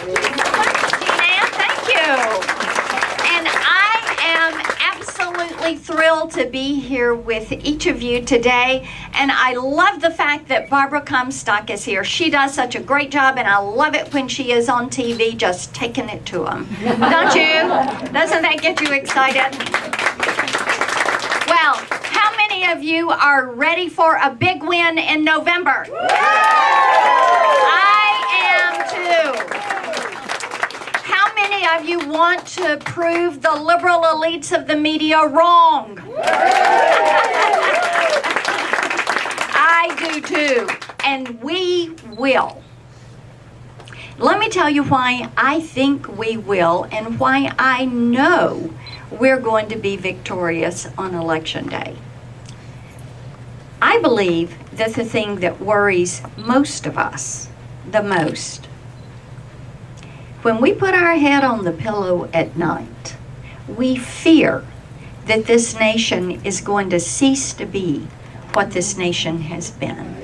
Thank you so much, Gina. Thank you. And I am absolutely thrilled to be here with each of you today. And I love the fact that Barbara Comstock is here. She does such a great job, and I love it when she is on TV just taking it to them. Don't you? Doesn't that get you excited? Well, how many of you are ready for a big win in November? How many of you want to prove the liberal elites of the media wrong? I do too, and we will. Let me tell you why I think we will and why I know we're going to be victorious on Election Day. I believe that the thing that worries most of us the most, when we put our head on the pillow at night, we fear that this nation is going to cease to be what this nation has been.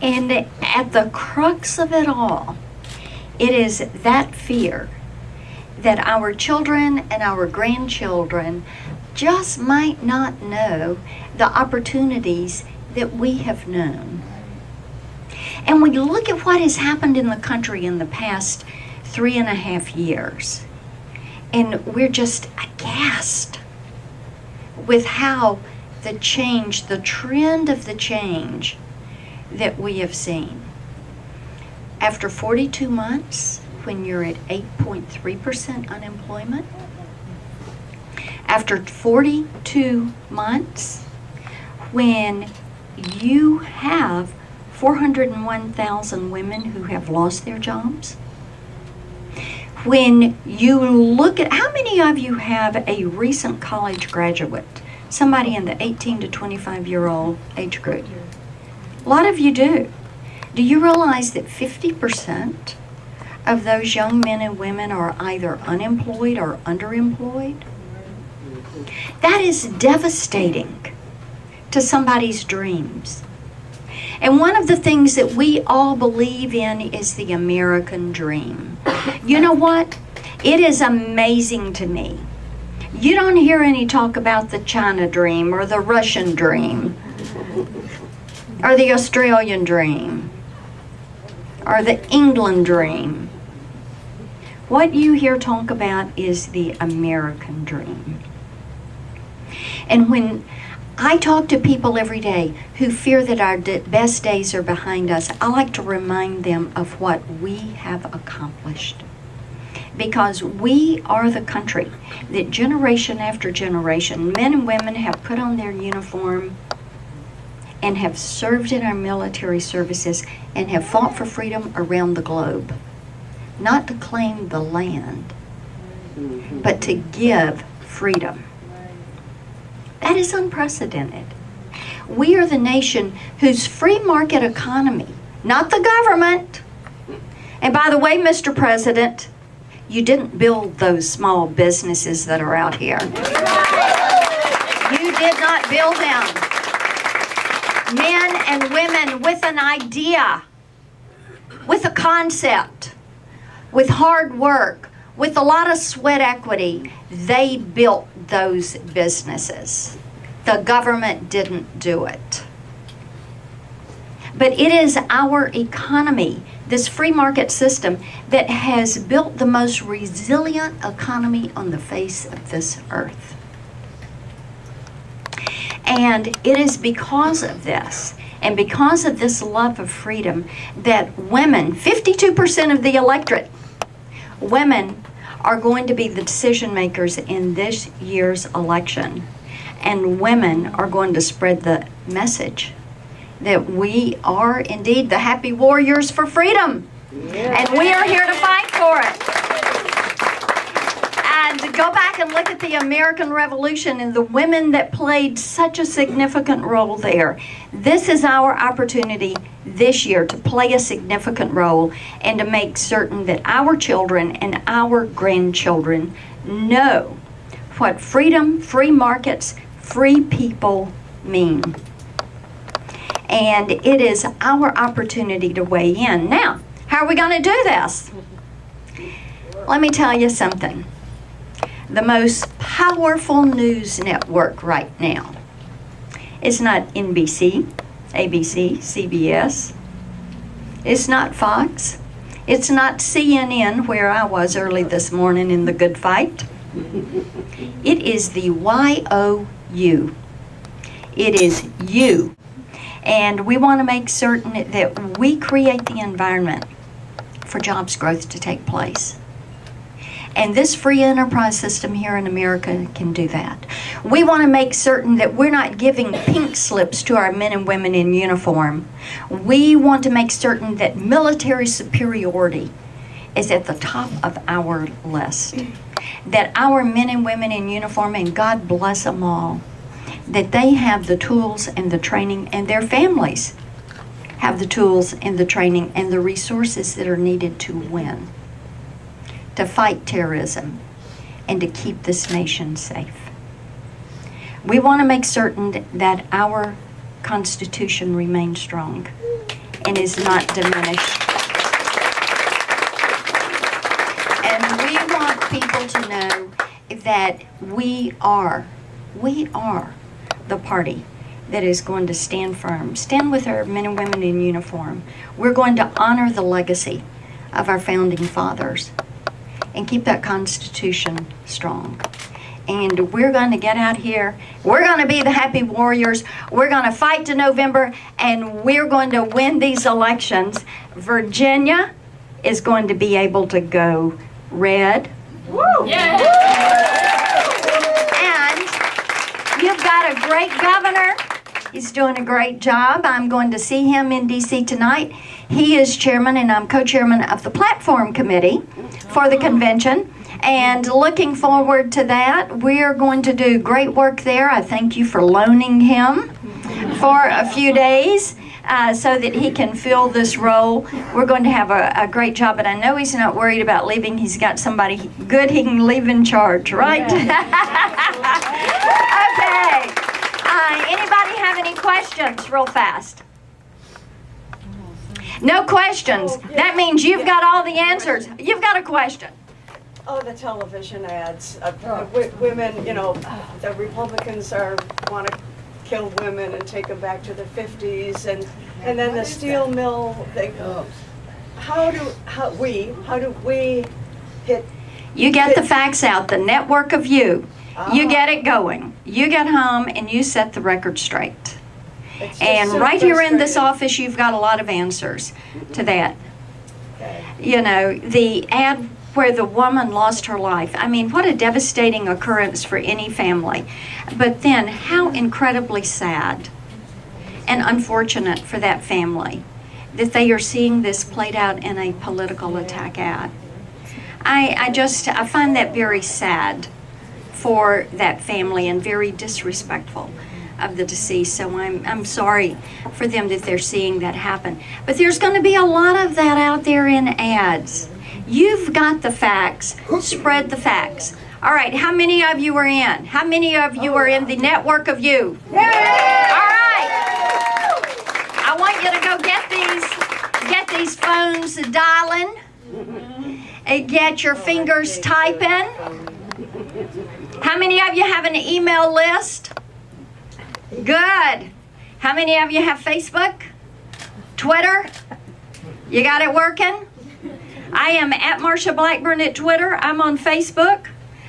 And at the crux of it all, it is that fear that our children and our grandchildren just might not know the opportunities that we have known. And we look at what has happened in the country in the past 3.5 years, and we're just aghast with how the change, the trend of the change that we have seen. After 42 months, when you're at 8.3% unemployment, after 42 months, when you have 401,000 women who have lost their jobs, when you look at how many of you have a recent college graduate, somebody in the 18 to 25-year-old age group? A lot of you do. Do you realize that 50% of those young men and women are either unemployed or underemployed? That is devastating to somebody's dreams. And one of the things that we all believe in is the American dream. You know what? It is amazing to me. You don't hear any talk about the China dream or the Russian dream or the Australian dream or the England dream. What you hear talk about is the American dream. And when I talk to people every day who fear that our best days are behind us, I like to remind them of what we have accomplished. Because we are the country that generation after generation, men and women have put on their uniform and have served in our military services and have fought for freedom around the globe. Not to claim the land, but to give freedom. That is unprecedented. We are the nation whose free market economy, not the government, and by the way, Mr. President, you didn't build those small businesses that are out here. You did not build them. Men and women with an idea, with a concept, with hard work, with a lot of sweat equity, they built those businesses. The government didn't do it. But it is our economy, this free market system, that has built the most resilient economy on the face of this earth. And it is because of this, and because of this love of freedom, that women, 52% of the electorate, women are going to be the decision makers in this year's election. And women are going to spread the message that we are indeed the happy warriors for freedom. Yeah. And we are here to fight for it. And go back and look at the American Revolution and the women that played such a significant role there. This is our opportunity this year to play a significant role and to make certain that our children and our grandchildren know what freedom, free markets, free people mean. And it is our opportunity to weigh in. Now, how How are we going to do this? Let me tell you something. The most powerful news network right now is not NBC, ABC, CBS. It's not Fox. It's not CNN, where I was early this morning in the good fight. It is the YOU. It is you. And we want to make certain that we create the environment for jobs growth to take place. And this free enterprise system here in America can do that. We want to make certain that we're not giving pink slips to our men and women in uniform. We want to make certain that military superiority is at the top of our list. That our men and women in uniform, and God bless them all, that they have the tools and the training, and their families have the tools and the training and the resources that are needed to win, to fight terrorism, and to keep this nation safe. We want to make certain that our Constitution remains strong and is not diminished. And we want people to know that we are the party that is going to stand firm, stand with our men and women in uniform. We're going to honor the legacy of our founding fathers and keep that Constitution strong. And we're going to get out here. We're going to be the happy warriors. We're going to fight to November, and we're going to win these elections. Virginia is going to be able to go red. Woo! Yeah. And you've got a great governor. He's doing a great job. I'm going to see him in D.C. tonight. He is chairman, and I'm co-chairman of the platform committee for the convention, and looking forward to that. We're going to do great work there. I thank you for loaning him for a few days so that he can fill this role. We're going to have a great job, but I know he's not worried about leaving. He's got somebody good he can leave in charge, right? Okay. Anybody have any questions real fast? No questions. That means you've got all the answers. You've got a question. Oh, the television ads. Women, you know, the Republicans want to kill women and take them back to the 50s, and then the steel mill thing. How do we hit? You get the facts out, the network of you. You get it going. You get home and you set the record straight. And right here in this office, you've got a lot of answers to that. Okay. You know, the ad where the woman lost her life. I mean, what a devastating occurrence for any family. But then, how incredibly sad and unfortunate for that family that they are seeing this played out in a political attack ad. I find that very sad for that family and very disrespectful of the deceased. So I'm sorry for them that they're seeing that happen. But there's going to be a lot of that out there in ads. You've got the facts. Spread the facts. All right, how many of you are in? How many of you are in the network of you? All right. I want you to go get these phones dialing and get your fingers typing. How many of you have an email list? Good. How many of you have Facebook? Twitter? You got it working? I am at Marsha Blackburn at Twitter. I'm on Facebook.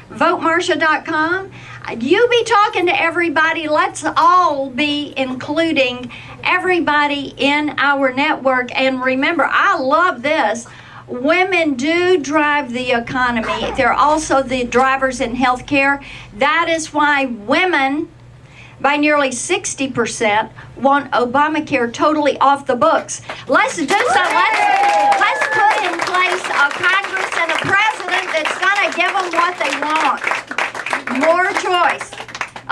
VoteMarsha.com. You be talking to everybody. Let's all be including everybody in our network. And remember, I love this. Women do drive the economy. They're also the drivers in healthcare. That is why women, by nearly 60%, want Obamacare totally off the books. Let's do so. Let's put in place a Congress and a president that's going to give them what they want. More choice.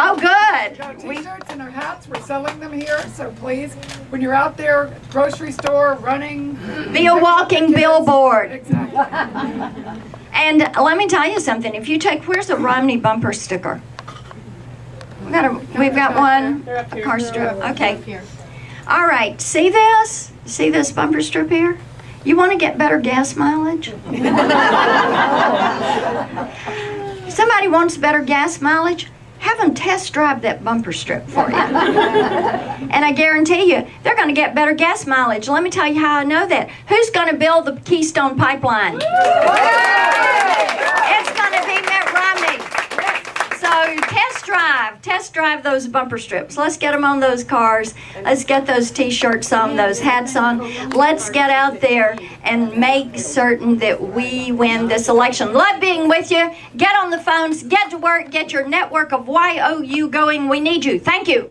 Oh, good. Got t-shirts and our hats. We're selling them here. So please, when you're out there, grocery store, running, be a walking billboard. Exactly. And let me tell you something. If you take, where's the Romney bumper sticker? We've got one. Car strip. Okay. All right. See this? See this bumper strip here? You want to get better gas mileage? Somebody wants better gas mileage? Have them test drive that bumper strip for you. And I guarantee you, they're going to get better gas mileage. Let me tell you how I know that. Who's going to build the Keystone Pipeline? It's going to be Mitt Romney. So test drive those bumper strips. Let's get them on those cars. Let's get those t-shirts on, those hats on. Let's get out there and make certain that we win this election. Love being with you. Get on the phones, get to work, get your network of YOU going. We need you. Thank you.